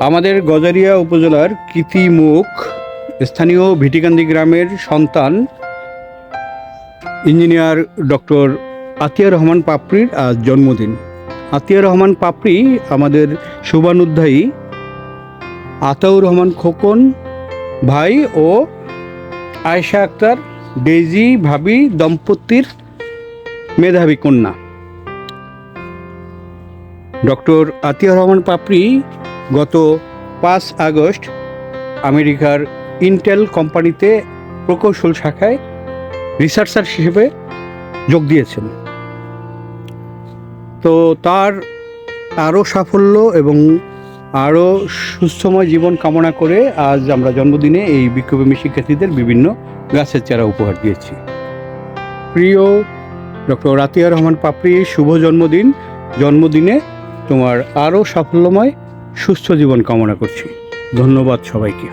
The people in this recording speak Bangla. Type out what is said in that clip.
আমাদের গজারিয়া উপজেলার কৃতিমুখ স্থানীয় ভিটিকান্দি গ্রামের সন্তান ইঞ্জিনিয়ার ডক্টর আতিয়ার রহমান পাপড়ির আজ জন্মদিন। আতিয়ার রহমান পাপড়ি আমাদের শুভানুধ্যায়ী আতাউর রহমান খোকন ভাই ও আয়েশা আক্তার ডেইজি ভাবি দম্পতির মেধাবী কন্যা। ডক্টর আতিয়ার রহমান পাপড়ি গত 5 আগস্ট আমেরিকার ইন্টেল কোম্পানিতে প্রকৌশল শাখায় রিসার্চার হিসেবে যোগ দিয়েছেন। তো তার আরও সাফল্য এবং আরও সুস্থময় জীবন কামনা করে আজ আমরা জন্মদিনে এই বিক্ষোভী শিক্ষার্থীদের বিভিন্ন গাছের চারা উপহার দিয়েছি। প্রিয় ডক্টর আতিয়ার রহমান পাপড়ির শুভ জন্মদিন। জন্মদিনে তোমার আরও সাফল্যময় সুস্থ জীবন কামনা করছি। ধন্যবাদ সবাইকে।